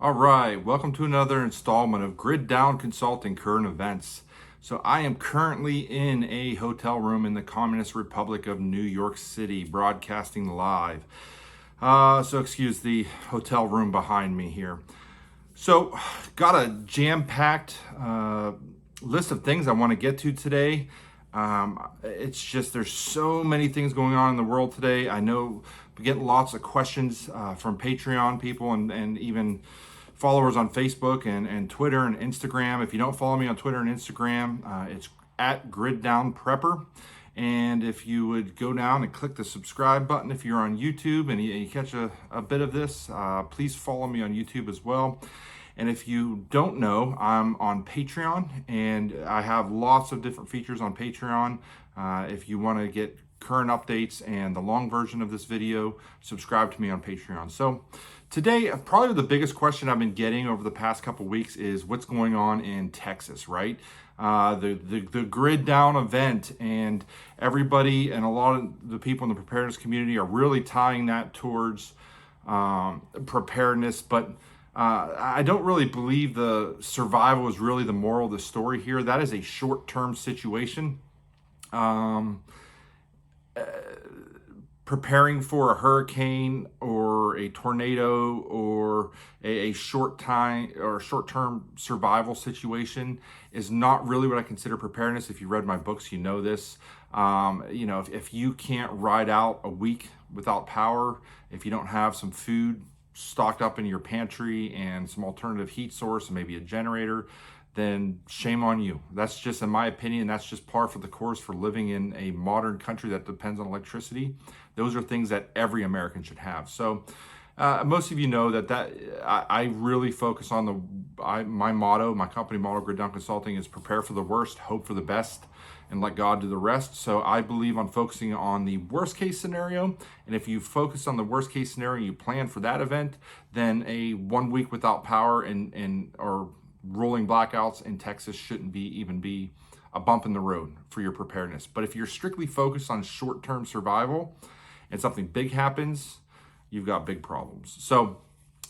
All right, welcome to another installment of Grid Down Consulting Current Events. So I am currently in a hotel room in the Communist Republic of New York City, broadcasting live. So excuse the hotel room behind me here. So got a jam-packed list of things I want to get to today. It's just there's so many things going on in the world today. I know we get lots of questions from Patreon people and even followers on Facebook and Twitter and Instagram. If you don't follow me on Twitter and Instagram, it's at GridDownPrepper. And if you would go down and click the subscribe button if you're on YouTube and you catch a bit of this, please follow me on YouTube as well. And if you don't know, I'm on Patreon and I have lots of different features on Patreon. If you want to get current updates and the long version of this video, subscribe to me on Patreon. So today, probably the biggest question I've been getting over the past couple weeks is what's going on in Texas, right? The grid down event, and everybody and a lot of the people in the preparedness community are really tying that towards preparedness, but I don't really believe the survival is really the moral of the story here. That is a short-term situation. Preparing for a hurricane or a tornado or a short-term survival situation is not really what I consider preparedness. If you read my books, you know this. If you can't ride out a week without power, if you don't have some food stocked up in your pantry and some alternative heat source and maybe a generator, then shame on you. That's just, in my opinion, that's just par for the course for living in a modern country that depends on electricity. Those are things that every American should have. So most of you know that I really focus on my motto, my company motto, Grid Down Consulting, is prepare for the worst, hope for the best, and let God do the rest. So I believe on focusing on the worst case scenario. And if you focus on the worst case scenario and you plan for that event, then a 1 week without power or rolling blackouts in Texas shouldn't even be a bump in the road for your preparedness. But if you're strictly focused on short-term survival and something big happens, you've got big problems. So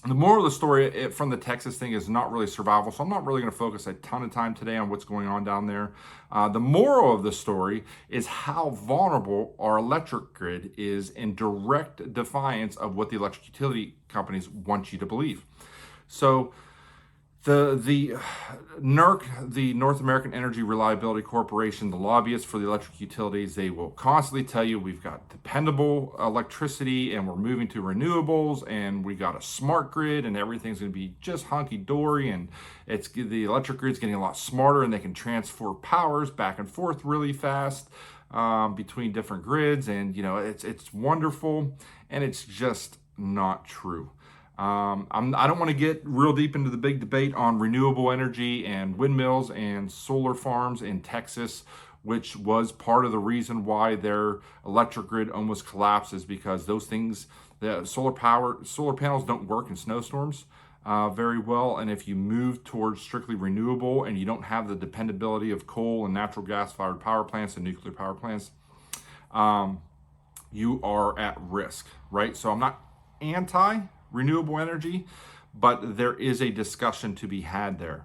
the moral of the story from the Texas thing is not really survival. So I'm not really going to focus a ton of time today on what's going on down there. The moral of the story is how vulnerable our electric grid is, in direct defiance of what the electric utility companies want you to believe. So the NERC, the North American Energy Reliability Corporation, the lobbyists for the electric utilities, they will constantly tell you we've got dependable electricity and we're moving to renewables and we got a smart grid and everything's going to be just hunky-dory, and the electric grid's getting a lot smarter and they can transfer powers back and forth really fast between different grids, and it's wonderful, and it's just not true. I don't want to get real deep into the big debate on renewable energy and windmills and solar farms in Texas, which was part of the reason why their electric grid almost collapses, because those things, the solar panels don't work in snowstorms very well. And if you move towards strictly renewable and you don't have the dependability of coal and natural gas fired power plants and nuclear power plants, you are at risk, right? So I'm not anti-renewable energy, but there is a discussion to be had there.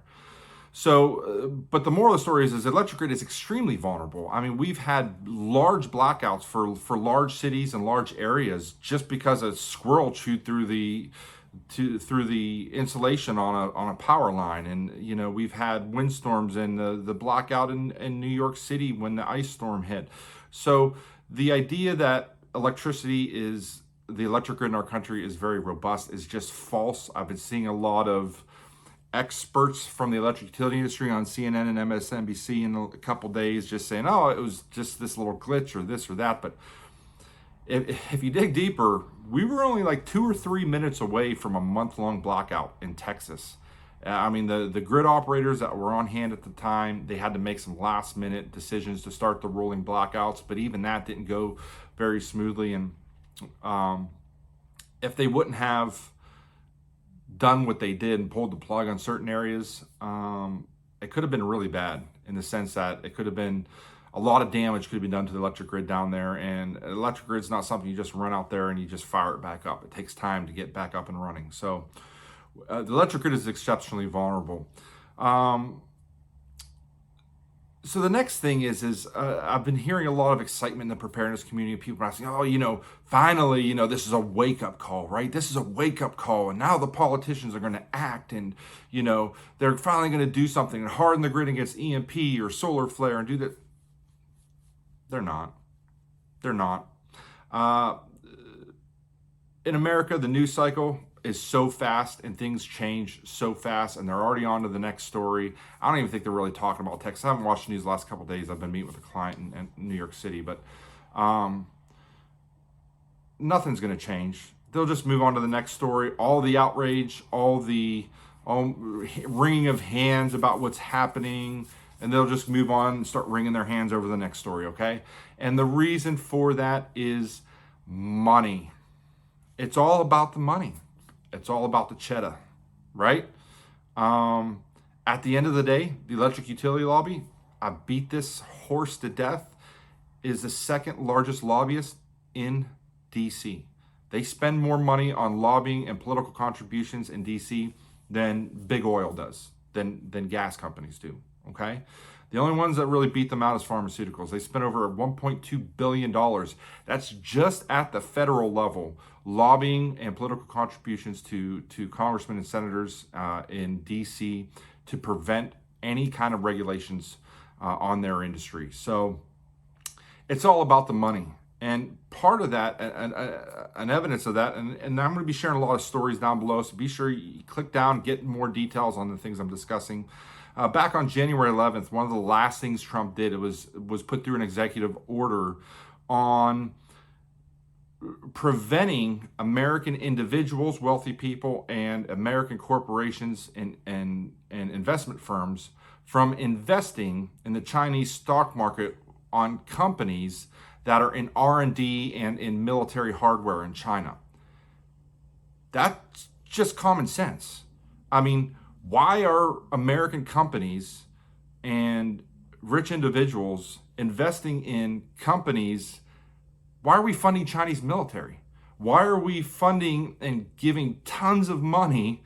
So, but the moral of the story is the electric grid is extremely vulnerable. I mean, we've had large blackouts for large cities and large areas just because a squirrel chewed through the insulation on a power line, and we've had windstorms and the blackout in New York City when the ice storm hit. So the idea that the electric grid in our country is very robust is just false. I've been seeing a lot of experts from the electric utility industry on CNN and MSNBC in a couple days just saying, oh, it was just this little glitch or this or that. But if you dig deeper, we were only like 2 or 3 minutes away from a month-long blackout in Texas. I mean, the grid operators that were on hand at the time, they had to make some last-minute decisions to start the rolling blackouts, but even that didn't go very smoothly. And if they wouldn't have done what they did and pulled the plug on certain areas, it could have been really bad, in the sense that it could have been a lot of damage could have been done to the electric grid down there. And electric grid's not something you just run out there and you just fire it back up. It takes time to get back up and running. So The electric grid is exceptionally vulnerable. Um, so the next thing is I've been hearing a lot of excitement in the preparedness community. People are asking, oh, finally, this is a wake up call, right? This is a wake up call, and now the politicians are going to act, and they're finally going to do something and harden the grid against EMP or solar flare and do that. They're not. They're not. Uh, in America, the news cycle is so fast and things change so fast, and they're already on to the next story. I don't even think they're really talking about Texas. I haven't watched the news the last couple of days. I've been meeting with a client in New York City, but nothing's going to change. They'll just move on to the next story. All the outrage, all wringing of hands about what's happening, and they'll just move on and start wringing their hands over the next story, okay? And the reason for that is money. It's all about the money. It's all about the cheddar, right? At the end of the day, the electric utility lobby, I beat this horse to death, is the second largest lobbyist in DC. They spend more money on lobbying and political contributions in DC than big oil does, than gas companies do, okay? The only ones that really beat them out is pharmaceuticals. They spent over $1.2 billion. That's just at the federal level, lobbying and political contributions to congressmen and senators in DC to prevent any kind of regulations on their industry. So it's all about the money. And part of that, an evidence of that, and I'm going to be sharing a lot of stories down below, so be sure you click down, get more details on the things I'm discussing. Back on January 11th, one of the last things Trump did was put through an executive order on preventing American individuals, wealthy people, and American corporations and investment firms from investing in the Chinese stock market on companies that are in R&D and in military hardware in China. That's just common sense. I mean, why are American companies and rich individuals investing in companies? Why are we funding Chinese military? Why are we funding and giving tons of money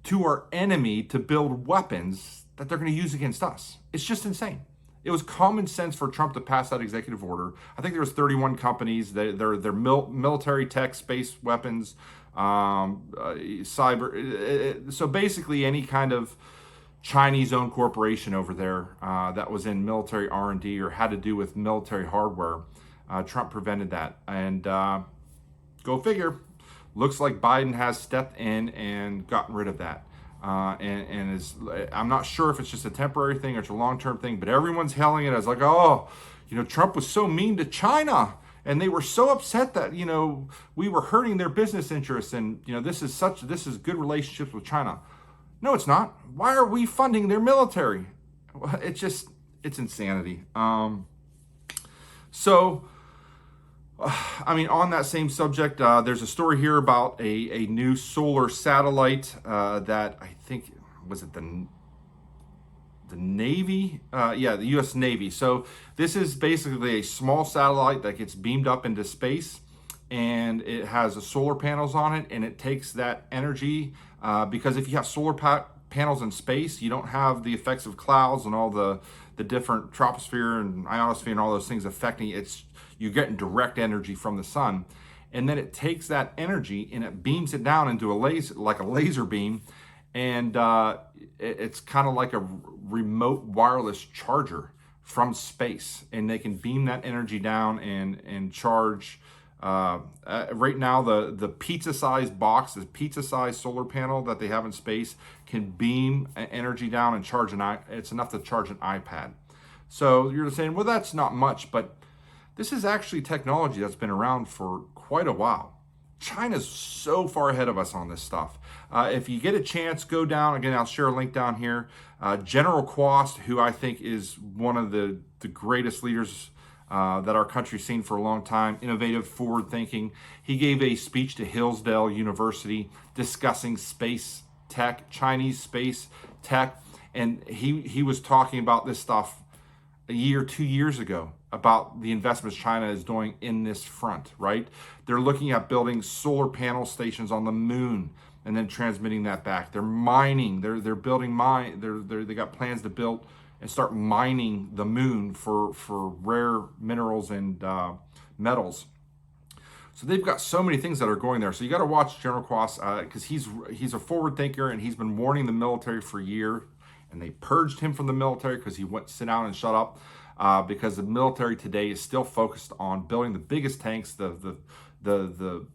to our enemy to build weapons that they're going to use against us? It's just insane. It was common sense for Trump to pass that executive order. I think there was 31 companies. They're military tech, space weapons, cyber. So basically, any kind of Chinese-owned corporation over there that was in military R&D or had to do with military hardware, Trump prevented that. And go figure. Looks like Biden has stepped in and gotten rid of that. I'm not sure if it's just a temporary thing or it's a long-term thing, but everyone's hailing it as like, oh, Trump was so mean to China, and they were so upset that we were hurting their business interests, and this is good relationships with China. No, it's not. Why are we funding their military? It's insanity. On that same subject, there's a story here about a new solar satellite that I think, was it the Navy? The U.S. Navy. So this is basically a small satellite that gets beamed up into space, and it has solar panels on it, and it takes that energy because if you have solar panels in space, you don't have the effects of clouds and all the different troposphere and ionosphere and all those things affecting it. You're getting direct energy from the sun, and then it takes that energy and it beams it down into a laser beam, and it's kind of like a remote wireless charger from space, and they can beam that energy down and charge. Right now, the pizza-sized box, the pizza-sized solar panel that they have in space can beam energy down and charge it's enough to charge an iPad. So you're saying, well, that's not much, but this is actually technology that's been around for quite a while. China's so far ahead of us on this stuff. If you get a chance, go down. Again, I'll share a link down here. General Quast, who I think is one of the greatest leaders that our country's seen for a long time, innovative, forward-thinking. He gave a speech to Hillsdale University discussing space tech, Chinese space tech, and he was talking about this stuff a year, 2 years ago, about the investments China is doing in this front, right? They're looking at building solar panel stations on the moon. and then transmitting that back. They're mining. They're building mine. They got plans to build and start mining the moon for rare minerals and metals. So they've got so many things that are going there. So you got to watch General Quast because he's a forward thinker, and he's been warning the military for a year. And they purged him from the military because he went sit down and shut up. Because the military today is still focused on building the biggest tanks, the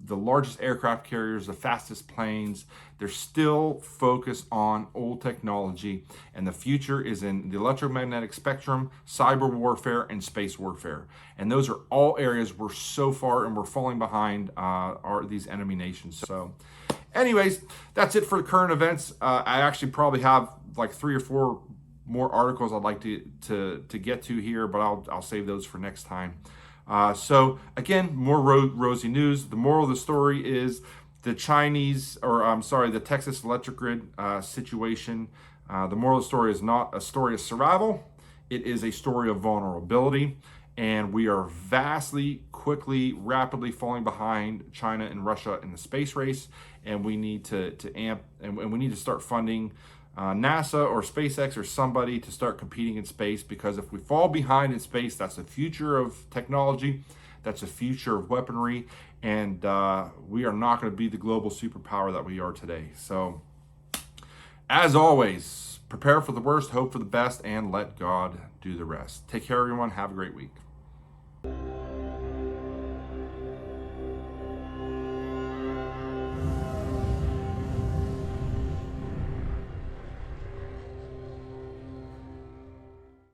largest aircraft carriers, the fastest planes. They're still focused on old technology, and the future is in the electromagnetic spectrum, cyber warfare, and space warfare. And those are all areas we're so far and we're falling behind are these enemy nations. So anyways, that's it for the current events. I actually probably have like 3 or 4 more articles I'd like to get to here, but I'll save those for next time. So again, more rosy news. The moral of the story is the the Texas electric grid situation. The moral of the story is not a story of survival. It is a story of vulnerability. And we are quickly, rapidly falling behind China and Russia in the space race. And we need to amp, and we need to start funding NASA or SpaceX or somebody to start competing in space, because if we fall behind in space, that's the future of technology, that's the future of weaponry, and we are not going to be the global superpower that we are today. So, as always, prepare for the worst, hope for the best, and let God do the rest. Take care, everyone. Have a great week.